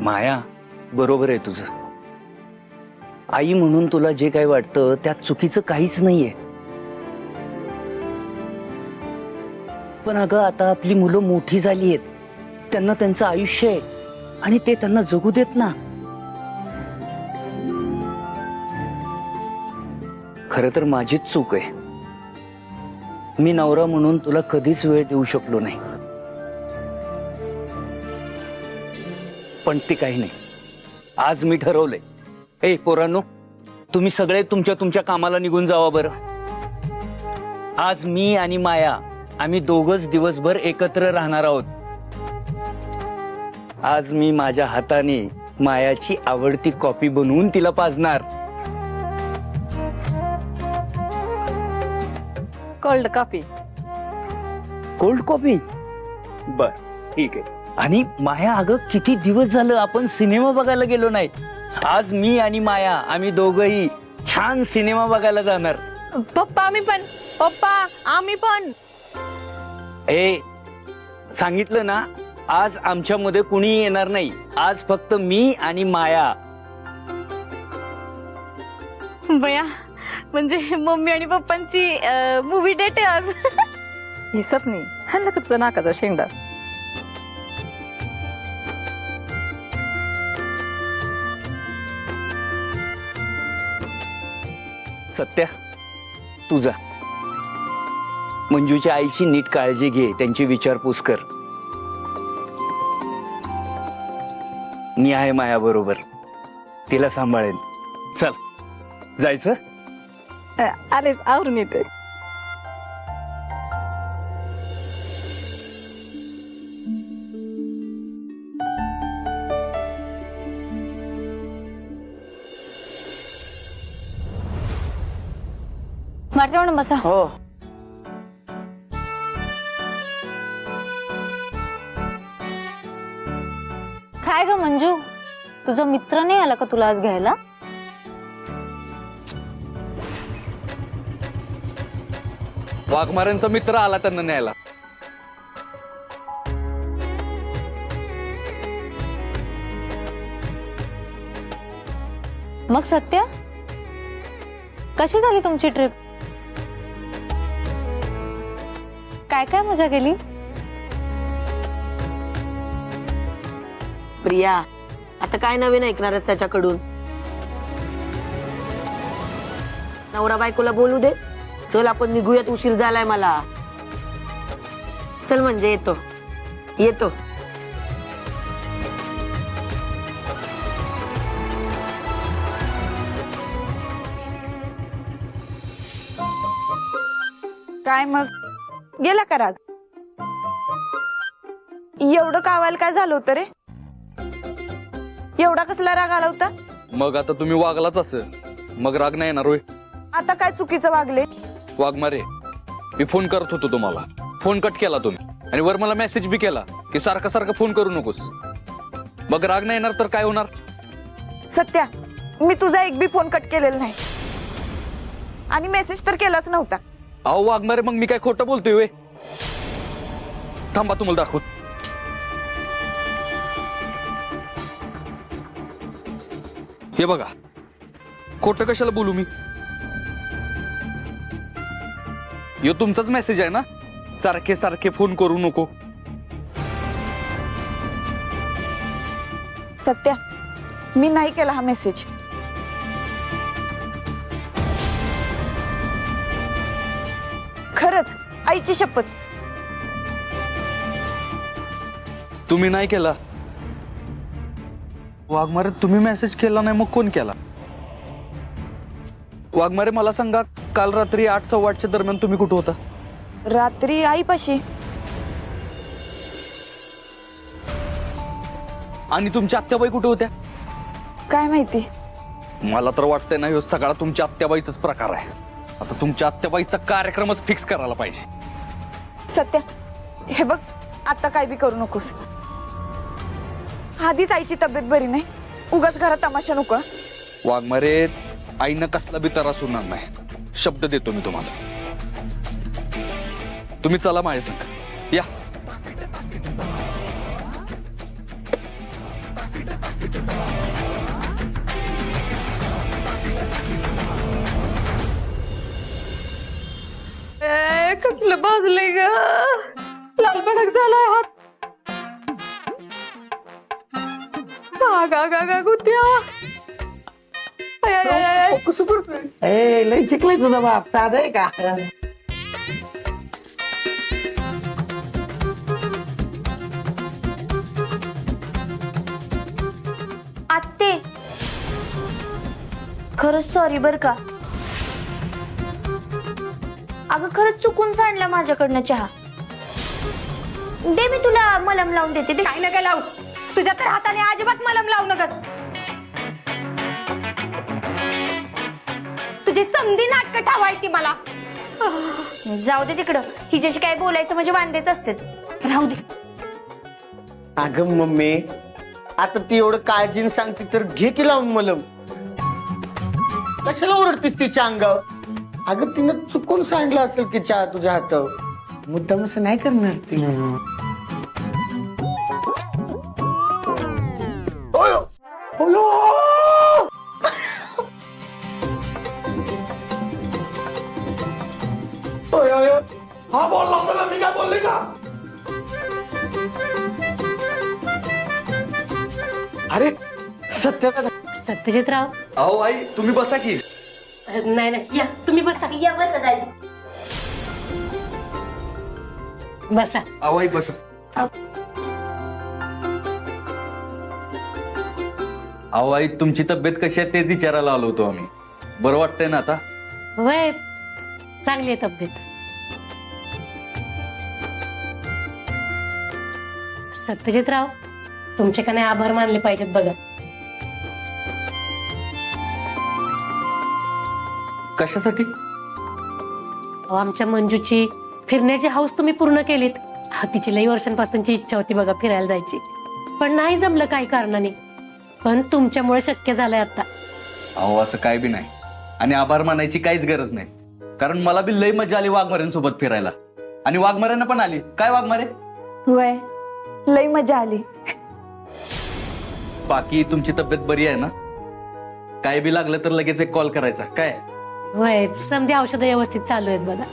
माया, बरोबर आहे तुझं. आई म्हणून तुला जे काही वाटतं त्यात चुकीचं काहीच नाहीये. पण अगं, आता आपली मुलं मोठी झाली आहेत, त्यांना त्यांचं आयुष्य आहे आणि ते त्यांना जगू देत ना. खरं तर माझीच चूक आहे. मी नवरा म्हणून तुला कधीच वेळ देऊ शकलो नाही. पण ते काही नाही, आज मी ठरवलंय. ए पोरांनो, तुम्ही सगळे तुमच्या तुमच्या कामाला निघून जावा बरं. आज मी आणि माया आम्ही दोघच दिवसभर एकत्र राहणार आहोत. आज मी माझ्या हाताने मायाची आवडती कॉफी बनवून तिला पाजणार. Cold coffee. Cold coffee? बर, ठीक आहे. आणि माया, अगं किती दिवस झालं आपण सिनेमा बघायला गेलो नाही. आज मी आणि माया आम्ही दोघही छान सिनेमा बघायला जाणार. पप्पा आम्ही पण. पप्पा आम्ही पण. ए, सांगितलं ना, आज आमच्यामध्ये कुणी येणार नाही. आज फक्त मी आणि माया. बया, म्हणजे मम्मी आणि पप्पांची मूवी डेट आहे आज. ही सपनी हल्ला का तुझा नाकाचा शेंडा. सत्या, तुझा मंजूच्या आईची नीट काळजी घे, त्यांची विचारपूस कर. मी आहे माया बरोबर, तिला सांभाळेन. चल जायचं. आलेच आवरून येते. मारते म्हणून बसा. हो. काय ग मंजू, तुझा मित्र नाही आला का तुला आज घ्यायला? वाघमाऱ्यांचा मित्र आला त्यांना न्यायला. मग सत्या, कशी झाली तुमची ट्रिप? काय काय मजा केली? प्रिया, आता काय नवीन ऐकणारच त्याच्याकडून? नवरा बायकोला बोलू दे. चल आपण निघूयात, उशीर झालाय मला. चल म्हणजे येतो येतो. काय मग गेला का राग? एवढं कावायला काय झालं होतं रे? एवढा कसला राग आला होता? मग आता तुम्ही वागलाच असं, मग राग नाही येणार होय? आता काय चुकीचं वागले? वाघमारे, मी फोन करत होतो तुम्हाला, फोन कट केला तुम्ही आणि वर मला मेसेज बी केला की सारखं सारखं फोन करू नकोस. मग राग नाही येणार तर काय होणार? सत्या, मी तुझा एक बी फोन कट केलेला नाही आणि मेसेज तर केलाच नव्हता. अहो वाघमारे, मग मी काय खोटं बोलतोय वे? थांबा तुम्हाला दाखवत. हे बघा, खोटं कशाला बोलू मी? यो तुमचाच मेसेज आहे ना, सारखे सारखे फोन करू नको. सत्या, मी नाही केला हा मेसेज. खरंच, आईची शपथ. तुम्ही नाही केला? वाघमारे, तुम्ही मेसेज केला नाही, मग कोण केला? वाघमारे, मला सांगा, काल रात्री 8:15 दरम्यान तुम्ही कुठं होता? रात्री आईपाशी. आणि तुमच्या आत्याबाई कुठे होत्या? काय माहिती. मला तर वाटतंय ना, ह्यो सगळा तुमच्या आत्याबाईचाच प्रकार आहे. आता तुमच्या आत्याबाईचा कार्यक्रमच फिक्स करायला पाहिजे. सत्या, हे बघ, आता काय बी करू नकोस. आधीच आईची तब्येत बरी नाही, उगाच घरात तमाशा नको. वाघमारे, आईनं कसला बी त्रास होणार नाही, शब्द देतो मी तुम्हाला. तुम्ही चला माझ्या संग, या. भाजले ग, लाल भडक झालाय हात. गा गा गा गुत्या. आय, आय, आय, आय, आय. कसं करतोय लय शिकलाय तुझा बाप, साधा आहे का? आत्ते, खरंच सॉरी बर का. अगं खरंच चुकून सांडला माझ्याकडनं चहा. दे, मी तुला मलम लावून देते. दे. काय नका लावू, तुझ्या तर हाताने अजिबात मलम लावू नकस. तुझी समधी नाटकं ठावायची मला. जाऊ दे तिकडं, हिच्याशी काय बोलायचं म्हणजे वांदेच असते. राहू दे. अगं मम्मी, आता ती एवढं काळजीने सांगते तर घे की लावून मलम. कशाला ओरडतीस तिच्या अंगावर? अगं तिनं चुकून सांडलं असेल की चहा तुझ्या हातावर. मुद्दाम असं नाही करणार ती. ओयो, ओयो. ओयो, ओयो. हा बोलला मला, मी काय बोलले का? अरे सत्य सत्यजितराव, अहो आई तुम्ही बसा की. नाही नाही, या तुम्ही बसा. या बस दाजी. बसा. अहो आई बसा. अहो आई तुमची तब्येत कशी आहे तेच विचारायला आलो होतो आम्ही. बरं वाटतंय ना आता? वय चांगली आहे तब्येत. सत्यजितराव, तुमचे का नाही आभार मानले पाहिजेत बघा. कशासाठी? अहो, आमच्या मंजूची फिरण्याची हौस तुम्ही पूर्ण केलीत. तिची लई वर्षांपासूनची इच्छा होती बघा फिरायला जायची, पण नाही जमलं काही कारणाने. पण तुमच्यामुळे शक्य झालंय आता. अहो असं काय बी नाही, आणि आभार मानायची काहीच गरज नाही. कारण मला बी लई मजा आली वाघमाऱ्यांसोबत फिरायला, आणि वाघमाऱ्यांना पण आली. काय वाघमारे? वय लई मजा आली. बाकी तुमची तब्येत बरी आहे ना? काय बी लागलं तर लगेच एक कॉल करायचा. काय वय समधी औषधं व्यवस्थित चालू आहेत बघा.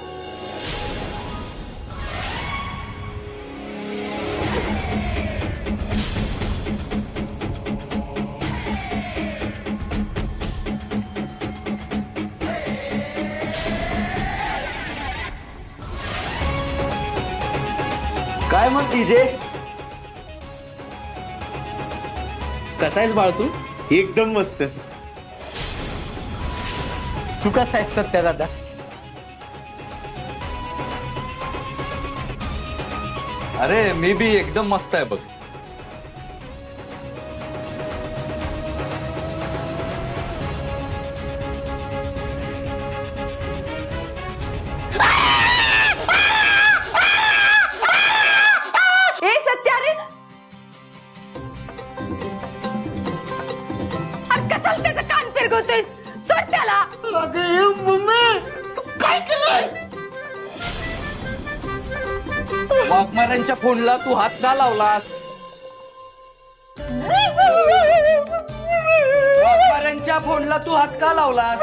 काय मग तिजे? कसा आहेस बाळ तू? एकदम मस्त. तू कसा आहेस सत्या दादा? अरे मी बी एकदम मस्त आहे बघ. ए सत्या रे, अरे कशाला त्याचं कान फिरगवतोयस? सोड त्याला. अगं मम्मी, तू काय केलंय? वाघमाऱ्यांच्या फोनला तू हात का लावलास? वाघमाऱ्यांच्या फोनला तू हात का लावलास?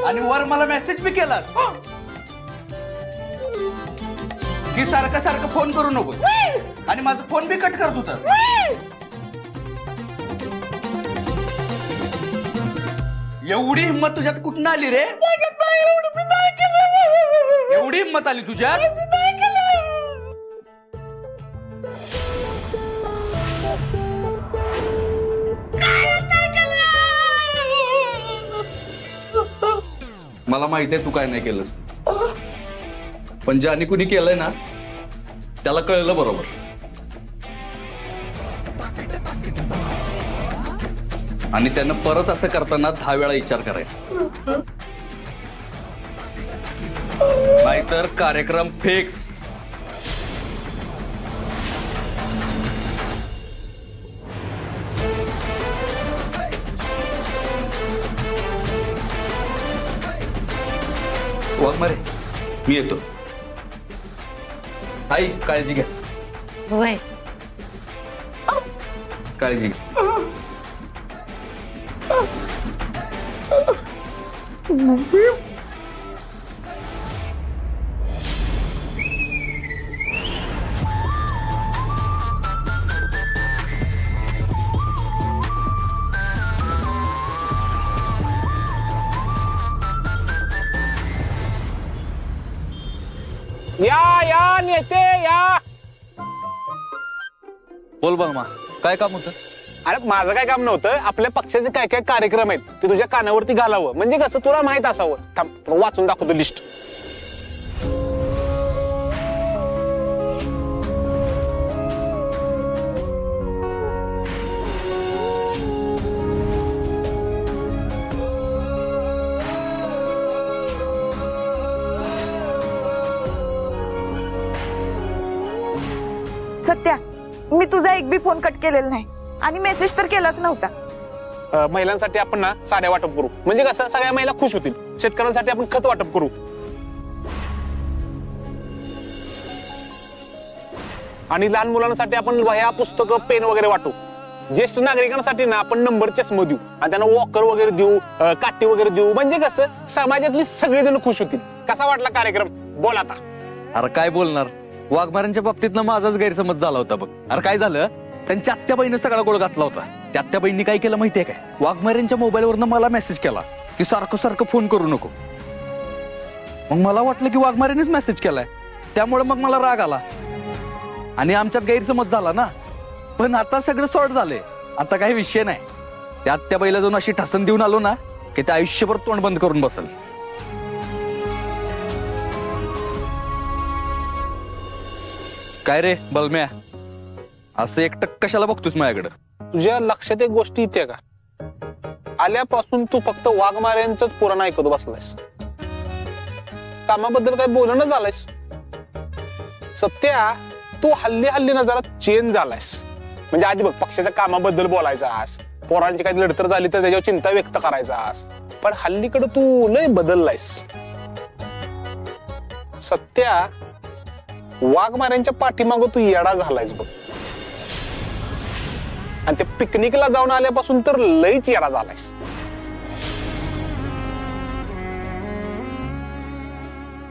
आणि वर मला मेसेज बी केलास की सारखं सारखं फोन करू नको, आणि माझा फोन बी कट करत होतास. एवढी हिंमत तुझ्यात कुठून आली रे? एवढी हिंमत आली तुझ्यात? मला माहिती आहे तू काय नाही केलंस, पण ज्याने कुणी केलंय ना त्याला कळलं बरोबर. आणि त्यानं परत असं करताना 10 वेळा विचार करायचा, नाहीतर कार्यक्रम फिक्स. वाघमारे मी येतो. आई काळजी घ्या. वय काळजी घ्या. बोल बलमा, काय काम होतं? अरे माझं काय काम नव्हतं, आपल्या पक्षाचे काय काय कार्यक्रम आहेत ते तुझ्या कानावरती घालावं, म्हणजे कसं तुला माहित असावं. थांब तुला वाचून दाखवतो लिस्ट. सत्या, मी तुझा एक बी फोन कट केलेला नाही आणि मेसेज तर केलाच नव्हता. महिलांसाठी आपण ना साड्या वाटप करू, म्हणजे कसं सगळ्या महिला खुश होतील. शेतकऱ्यांसाठी आपण खत वाटप करू आणि लहान मुलांसाठी आपण वह्या पुस्तकं पेन वगैरे वाटू. ज्येष्ठ नागरिकांसाठी ना आपण नंबर चष्मा देऊ आणि त्यांना वॉकर वगैरे देऊ, काठी वगैरे देऊ, म्हणजे कसं समाजातली सगळेजण खुश होतील. कसा वाटला कार्यक्रम? बोल आता. अरे काय बोलणार, वाघमाऱ्यांच्या बाबतीत ना माझाच गैरसमज झाला होता बघ. अरे काय झालं, त्यांच्या आत्याबाईनं सगळा गोळ घातला होता. त्या आत्याबाईंनी काय केलं माहितीये काय, वाघमाऱ्यांच्या मोबाईलवरनं मला मेसेज केला की सारखं सारखं फोन करू नको. मग मला वाटलं की वाघमाऱ्यांनीच मेसेज केलाय, त्यामुळे मग मला राग आला आणि आमच्यात गैरसमज झाला ना. पण आता सगळं सॉर्ट झालंय, आता काही विषय नाही. त्या आत्याबाईला जाऊन अशी ठसन देऊन आलो ना की ते आयुष्यभर तोंड बंद करून बसल. काय रे बलम्या, असं एकटक कशाला बघतोस माझ्याकडं? तुझ्या लक्षात एक गोष्ट येते का, आल्यापासून तू फक्त वाघमाऱ्यांच पुराण ऐकत बसलायस, कामाबद्दल काही बोलणं झालायस. सत्या, तू हल्ली हल्ली ना जरा चेंज झालायस. म्हणजे आधी बघ पक्षाच्या कामाबद्दल बोलायचास, पोरांची काही लढतर झाली तर त्याच्यावर चिंता व्यक्त करायचास, पण हल्लीकडे तू लय बदललायस. सत्या, वाघमाऱ्यांच्या पाठीमागं तू येडा झालायस बघ, आणि ते पिकनिकला जाऊन आल्यापासून तर लईच येडा झालायस.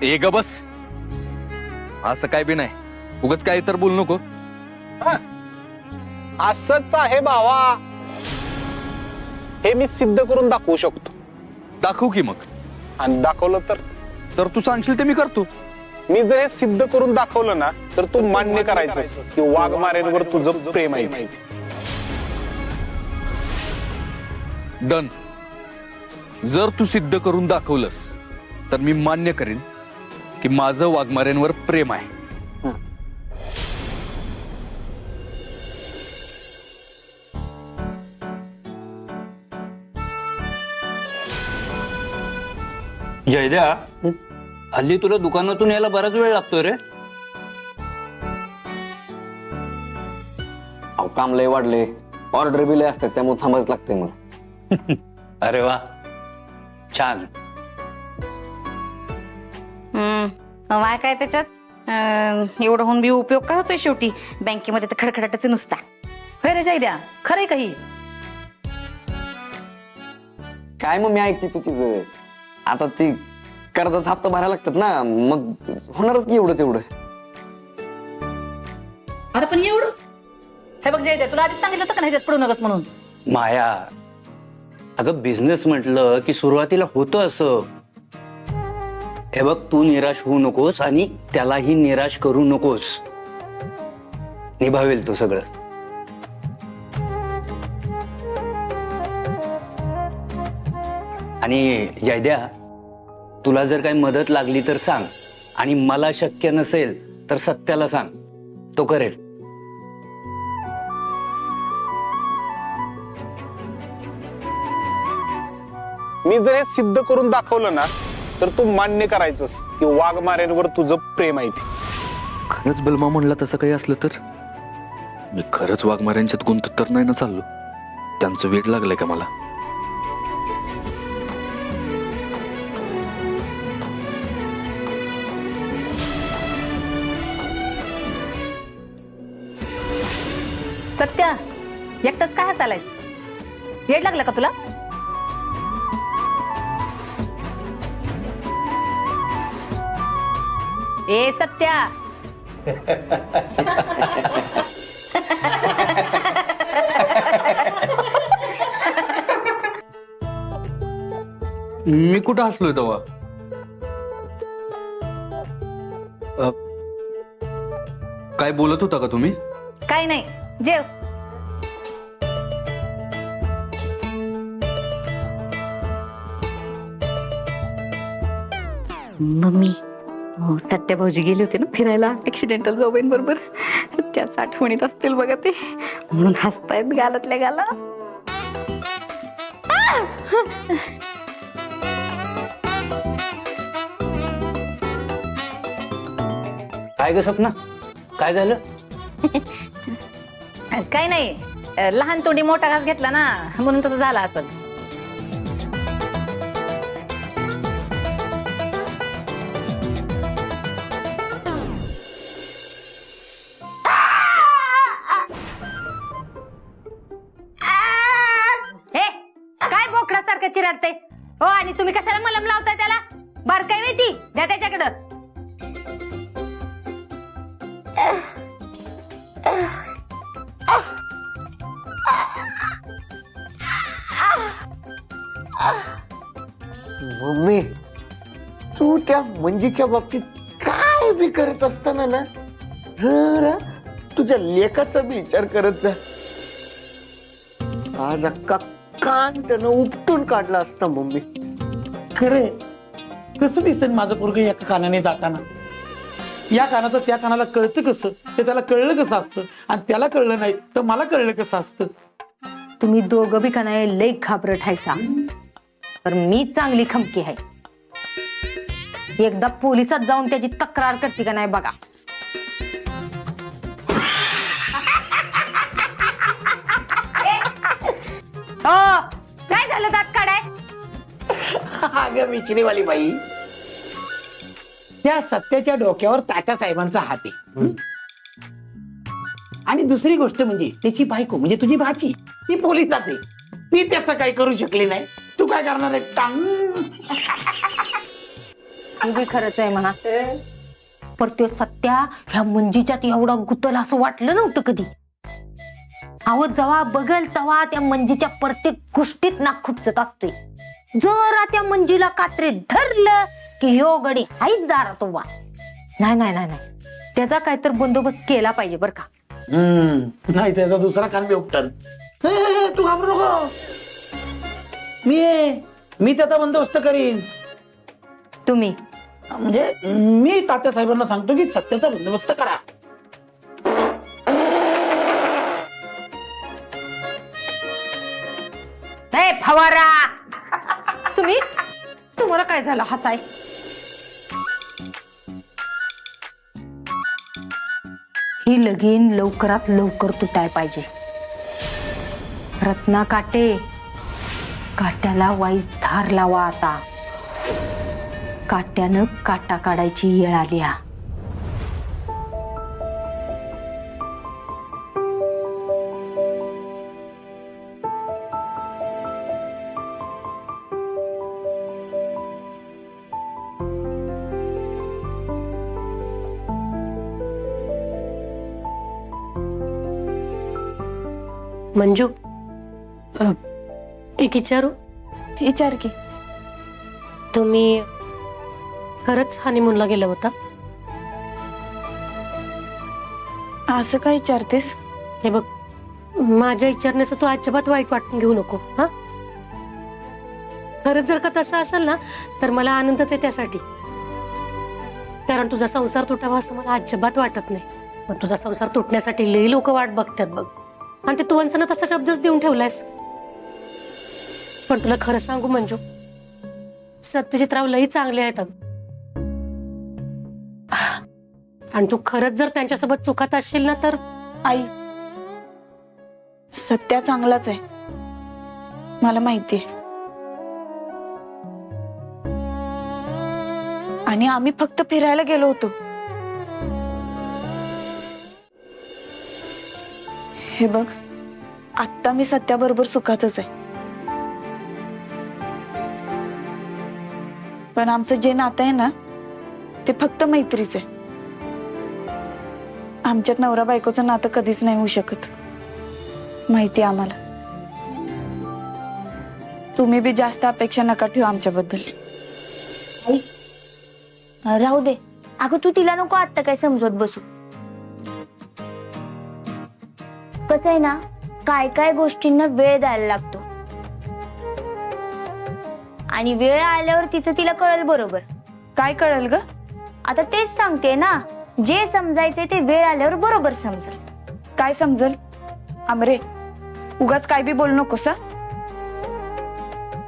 ए ग बस, असं काय बी नाही, उगाच काही तर बोलू नको. असंच आहे भावा, हे मी सिद्ध करून दाखवू शकतो. दाखवू की मग. आणि दाखवलं तर तू सांगशील ते मी करतो. मी जर हे सिद्ध करून दाखवलं ना तर तू मान्य करायचंस की वाघमाऱ्यांवर तुझं प्रेम आहे. डन. जर तू सिद्ध करून दाखवलंस तर मी मान्य करेन की माझं वाघमाऱ्यांवर प्रेम आहे. जयद्या, हल्ली तुला दुकानातून यायला बराच वेळ लागतोय रे. अहो काम लय वाढले, ऑर्डर बी लय असतात, त्यामुळे थांबायच लागते मला. अरे वा, छान. वाय काय त्याच्यात एवढं होऊन बी उपयोग काय होतोय शेवटी, बँकेमध्ये तर खडखडाटच नुसता. होय रे जायद्या, खरंय काही? काय मग मी ऐकते चुकीचं, आता ती कर्जाचा हप्ता भरायला लागतात ना, मग होणारच की एवढं तेवढं. अरे पण एवढं? हे बघ जायद्या, तुला आधीच सांगितलं होतं का नाही त्यात पडू नकस म्हणून. माया, अगं बिझनेस म्हटलं की सुरुवातीला होतं असं. हे बघ, तू निराश होऊ नकोस आणि त्यालाही निराश करू नकोस. निभावेल तो सगळं. आणि जयद्या, तुला जर काही मदत लागली तर सांग, आणि मला शक्य नसेल तर सत्याला सांग, तो करेल. मी जर हे सिद्ध करून दाखवलं ना तर तू मान्य करायचंस की वाघमाऱ्यांवर तुझं प्रेम आहे. खरंच बलमा म्हणला तसं काही असलं तर मी खरंच वाघमाऱ्यांच्यात गुंतत तर नाही ना चाललो. त्यांचं वेड लागलंय का मला? सत्या, एकटाच काय हसायलायस? येड लागलं का तुला? ए सत्या, मी कुठं हसलोय तेव्हा? काय बोलत होता का तुम्ही? काय नाही, जेव. मम्मी सत्या भाऊजी गेले होते ना फिरायला ऍक्सिडेंटल जाऊन बरोबर, त्याच आठवणीत असतील बघा ते, म्हणून हसतायत गालातल्या गाला. काय ग सपना, काय झालं? काय नाही, लहान तोंडी मोठा घास घेतला ना म्हणून तसं झालं असं. काय बोकडासारखं चिराडतेस हो, आणि तुम्ही कशाला मलम लावताय त्याला? बारकाई नाही ती, द्या त्याच्याकडं. मम्मी तू त्या मंजीच्या बाबतीत काय बी करत असताना ना जरा तुझ्या लेखाचा बी विचार करत जा. आज अक्का कान त्यानं उपटून काढला असता मम्मी. खरे कसं दिसेल माझं पोरग एका कानाने जाताना? या कानाचं त्या कानाला कळतं कसं? ते त्याला कळलं कसं असतं, आणि त्याला कळलं नाही तर मला कळलं कसं असतं? तुम्ही दोघं बी का नाही लई घाबरट हायसा, तर मी चांगली खमकी आहे. एकदा पोलिसात जाऊन त्याची तक्रार करते का नाही बघा. हो काय झालं दात काढाय? अगं मिचणीवाली बाई, त्या सत्याच्या डोक्यावर तात्या साहेबांचा हात आहे. आणि दुसरी गोष्ट म्हणजे त्याची बायको म्हणजे तुझी भाची, ती पोलिसात आहे. ती त्याचं काही करू शकली नाही, तू काय करणार आहे? टांग. उभी खरंच आहे म्हणा, पण तो सत्या ह्या मंजीच्यात एवढा गुतल असं वाटलं नव्हतं कधी. अहो जेव्हा बघल तेव्हा त्या मंजीच्या प्रत्येक गोष्टीत नाक खुपसत असतोय. जरा त्या मंजीला कात्रीत धरलं की ह्यो गडी हाईच दारा तो वा. नाही नाही नाही नाही, त्याचा काहीतरी बंदोबस्त केला पाहिजे बर का. नाही त्याचा दुसरा कान बी उपटन. तू घाबरू नको, मी त्याचा बंदोबस्त करीन. तुम्ही म्हणजे मी तात्या साहेबांना सांगतो की सत्याचा बंदोबस्त करा. फवारा. तुम्हाला काय झालं हसाय? ही लगीन लवकरात लवकर तुटाय पाहिजे. रत्ना काटे, काट्याला वाईस धार लावा आता. काट्यानं काटा काढायची येळ आली. मंजू, एक विचारू? विचार की. तुम्ही खरंच हनीमूनला गेला होता? असं काय विचारतेस? हे बघ, माझ्या विचारण्याचं तू अजिबात वाईट वाटून घेऊ नको. हा, खरंच जर का तसं असेल ना तर मला आनंदच आहे त्यासाठी. कारण तुझा संसार तुटावा असं मला अजिबात वाटत नाही. पण तुझा संसार तुटण्यासाठी लई लोक वाट बघतात बघ, आणि ते तू वंचना तसा शब्दच देऊन ठेवलायस. पण तुला खरं सांगू मंजू, सत्यजितराव लई चांगले आहेत अगं. आणि तू खरंच जर त्यांच्यासोबत चुकात असशील ना तर. आई, सत्या चांगलाच आहे, मला माहितीये. आणि आम्ही फक्त फिरायला गेलो होतो. हे बघ, आत्ता मी सत्याबरोबर सुखातच आहे, पण आमचं जे नातं आहे ना ते फक्त मैत्रीच आहे. आमच्यात नवरा बायकोचं नातं कधीच नाही होऊ शकत, माहिती आहे आम्हाला. तुम्ही बी जास्त अपेक्षा नका ठेवू आमच्याबद्दल. राहू दे अगं, तू तिला नको आता काय समजवत बसू. कसं आहे ना, काय काय गोष्टींना वेळ द्यायला लागतो आणि वेळ आल्यावर तिचं तिला कळेल बरोबर. काय कळेल ग? आता तेच सांगते ना, जे समजायचंय ते वेळ आल्यावर बरोबर समजेल. काय समजल? आमरे, उगाच काय बी बोलू नकोस हं?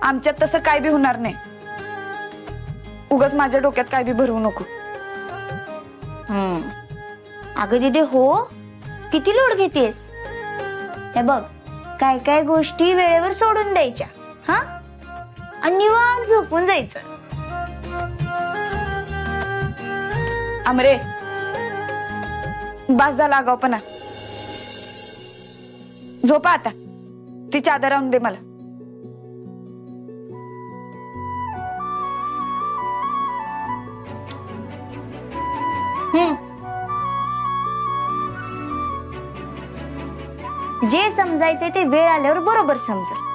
आमच्यात तसं काय बी होणार नाही. उगाच माझ्या डोक्यात काय बी भरवू नको. अगं दिदे हो, किती लोड घेतेस. हे बघ, काय काय गोष्टी वेळेवर सोडून द्यायच्या हा, आणि निवांत झोपून जायचं. आमरे, बास झाला आगाऊपणा. झोपा आता. ती चादर आणून दे मला. जे समजायचंय ते वेळ आल्यावर बरोबर समजेल.